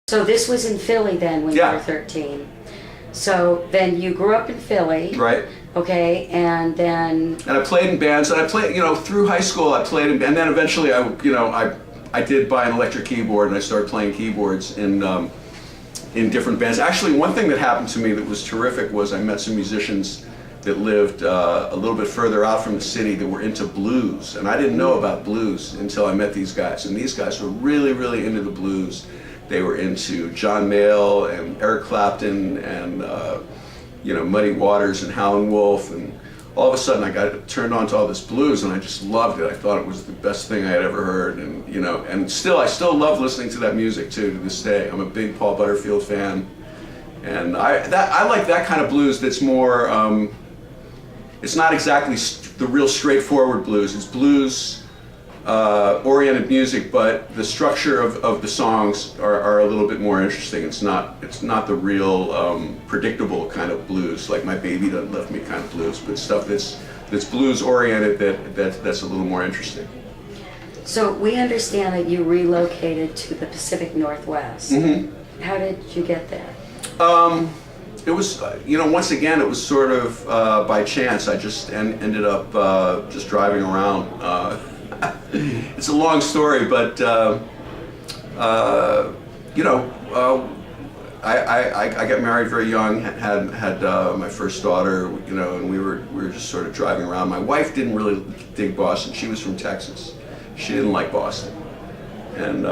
So this was in Philly then when you were 13. So then you grew up in Philly. Right. Okay, and then... And I played in bands, and I played, through high school I played in, and then eventually I did buy an electric keyboard, and I started playing keyboards in different bands. Actually, one thing that happened to me that was terrific was I met some musicians that lived a little bit further out from the city that were into blues, and I didn't know about blues until I met these guys, and these guys were really, really into the blues. They were into John Mayall and Eric Clapton and Muddy Waters and Howlin' Wolf, and all of a sudden I got turned on to all this blues, and I just loved it. I thought it was the best thing I had ever heard, and and I still love listening to that music too to this day. I'm a big Paul Butterfield fan, and I like that kind of blues that's more. It's not exactly the real straightforward blues. It's blues oriented music, but the structure of the songs are a little bit more interesting. It's not the real predictable kind of blues, like My Baby Done Left Me kind of blues, but stuff that's blues oriented that's a little more interesting. So we understand that you relocated to the Pacific Northwest. Mm-hmm. How did you get there? It was, once again, it was sort of by chance. I just ended up just driving around. It's a long story, but I got married very young. Had my first daughter, and we were just sort of driving around. My wife didn't really dig Boston. She was from Texas. She didn't like Boston, and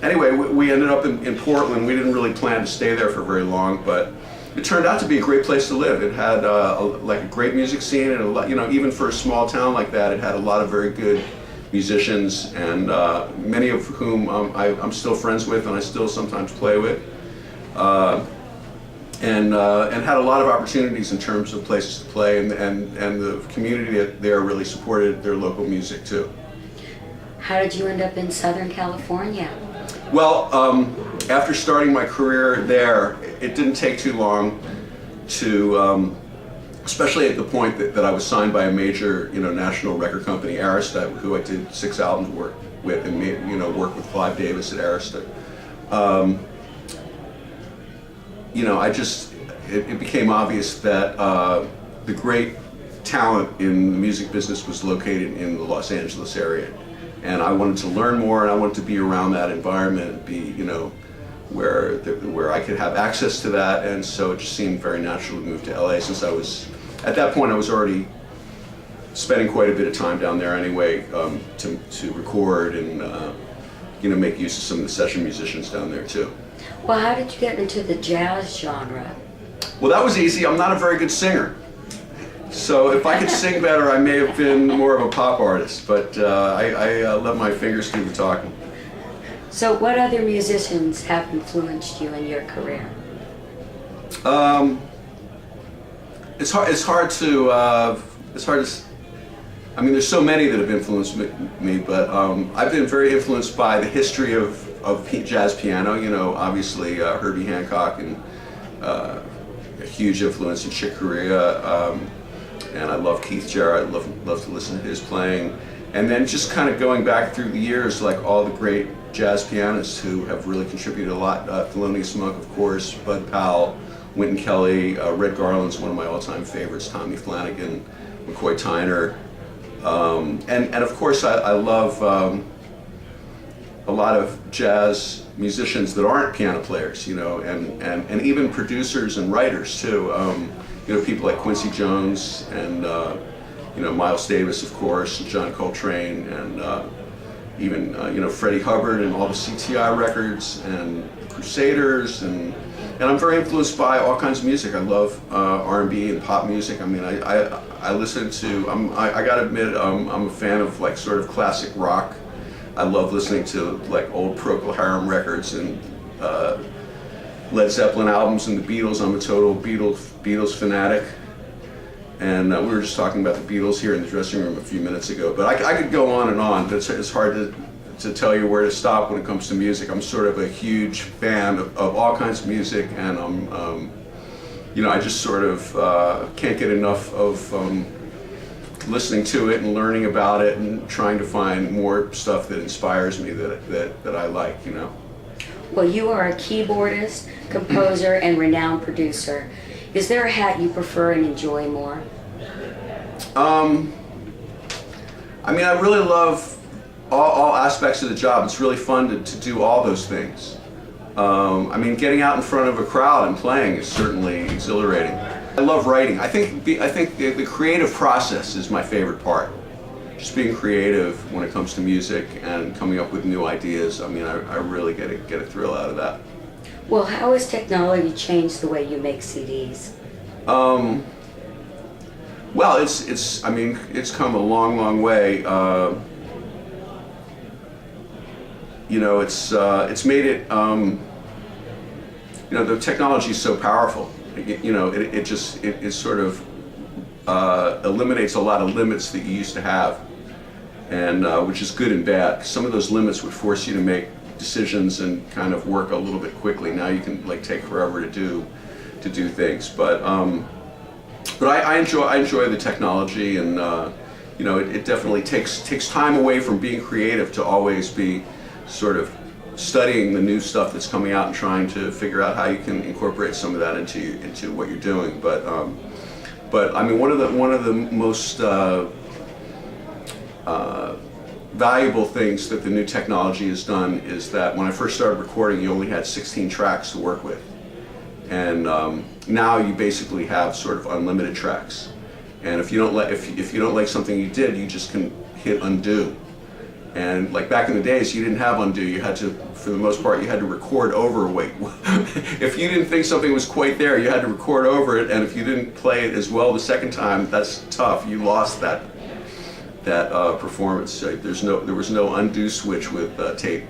anyway, we ended up in Portland. We didn't really plan to stay there for very long, but it turned out to be a great place to live. It had a great music scene, and even for a small town like that, it had a lot of very good musicians, and many of whom I'm still friends with, and I still sometimes play with, and had a lot of opportunities in terms of places to play, and the community there really supported their local music too. How did you end up in Southern California? Well, after starting my career there, it didn't take too long to, especially at the point that I was signed by a major, national record company, Arista, who I did 6 albums work with, and worked with Clive Davis at Arista. It became obvious that the great talent in the music business was located in the Los Angeles area. And I wanted to learn more, and I wanted to be around that environment, be, where I could have access to that, and so it just seemed very natural to move to LA, since at that point I was already spending quite a bit of time down there anyway, to record and, make use of some of the session musicians down there too. Well, how did you get into the jazz genre? Well, that was easy. I'm not a very good singer. So if I could sing better, I may have been more of a pop artist, but I let my fingers do the talking. So what other musicians have influenced you in your career? It's hard to, I mean, there's so many that have influenced me, but I've been very influenced by the history of jazz piano, obviously Herbie Hancock, and a huge influence in Chick Corea. And I love Keith Jarrett. I love to listen to his playing, and then just kind of going back through the years, like all the great jazz pianists who have really contributed a lot. Thelonious Monk, of course, Bud Powell, Wynton Kelly, Red Garland's one of my all-time favorites, Tommy Flanagan, McCoy Tyner, and of course I love a lot of jazz musicians that aren't piano players, and even producers and writers too. People like Quincy Jones and Miles Davis, of course, and John Coltrane, and even Freddie Hubbard and all the CTI records and the Crusaders, and I'm very influenced by all kinds of music. I love R&B and pop music. I mean, I listen to. I gotta admit, I'm a fan of like sort of classic rock. I love listening to like old Procol Harum records and Led Zeppelin albums and the Beatles. I'm a total Beatles fanatic, and we were just talking about the Beatles here in the dressing room a few minutes ago. But I could go on and on. It's hard to tell you where to stop when it comes to music. I'm sort of a huge fan of all kinds of music, and I just sort of can't get enough of listening to it and learning about it and trying to find more stuff that inspires me that I like. Well, you are a keyboardist, composer, and renowned producer. Is there a hat you prefer and enjoy more? I mean, I really love all aspects of the job. It's really fun to do all those things. I mean, getting out in front of a crowd and playing is certainly exhilarating. I love writing. I think the creative process is my favorite part. Just being creative when it comes to music and coming up with new ideas. I mean, I really get a thrill out of that. Well, how has technology changed the way you make CDs? Well, I mean, it's come a long way. You know, it's made it. You know, the technology is so powerful. You know, it sort of eliminates a lot of limits that you used to have, and which is good and bad. Some of those limits would force you to make decisions and kind of work a little bit quickly. Now you can like take forever to do things, but I enjoy the technology, and you know, it definitely takes time away from being creative to always be sort of studying the new stuff that's coming out and trying to figure out how you can incorporate some of that into what you're doing. But I mean, one of the most valuable things that the new technology has done is that when I first started recording, you only had 16 tracks to work with, and now you basically have sort of unlimited tracks. And if you don't like something you did, you just can hit undo. And like back in the days, you didn't have undo. You had to, for the most part, you had to record over. Wait, if you didn't think something was quite there, you had to record over it. And if you didn't play it as well the second time, that's tough. You lost that performance. There was no undo switch with tape.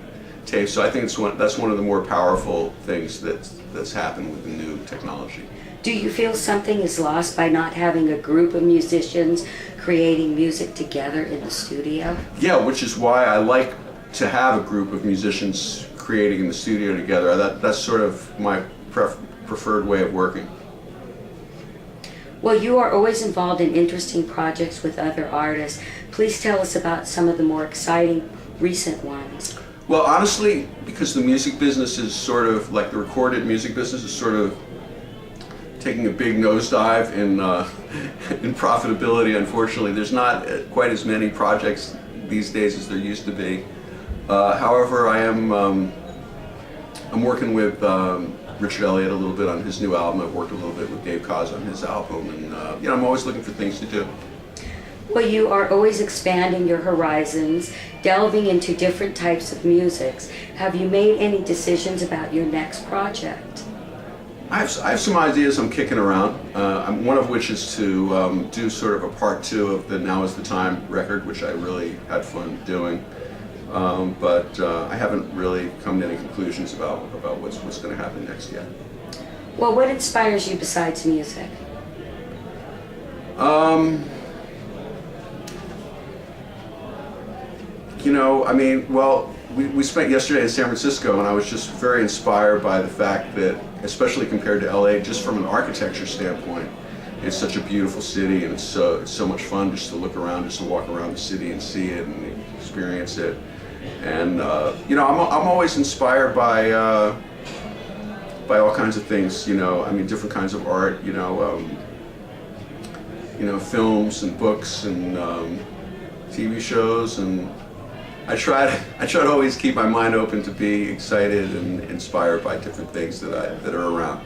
So I think that's one of the more powerful things that's happened with the new technology. Do you feel something is lost by not having a group of musicians creating music together in the studio? Yeah, which is why I like to have a group of musicians creating in the studio together. That's sort of my preferred way of working. Well, you are always involved in interesting projects with other artists. Please tell us about some of the more exciting recent ones. Well, honestly, because the music business is sort of like the recorded music business is sort of taking a big nosedive in profitability. Unfortunately, there's not quite as many projects these days as there used to be. However, I'm working with Richard Elliott a little bit on his new album. I've worked a little bit with Dave Koz on his album, and you know, I'm always looking for things to do. Well, you are always expanding your horizons, delving into different types of musics. Have you made any decisions about your next project? I have some ideas I'm kicking around, one of which is to do sort of a part 2 of the Now Is the Time record, which I really had fun doing. But I haven't really come to any conclusions about what's going to happen next yet. Well, what inspires you besides music? You know, I mean, well, we spent yesterday in San Francisco, and I was just very inspired by the fact that, especially compared to LA, just from an architecture standpoint, it's such a beautiful city, and it's so much fun just to look around, just to walk around the city and see it and experience it. And you know, I'm always inspired by all kinds of things. You know, I mean, different kinds of art. You know, films and books and TV shows, and I try to always keep my mind open to be excited and inspired by different things that are around.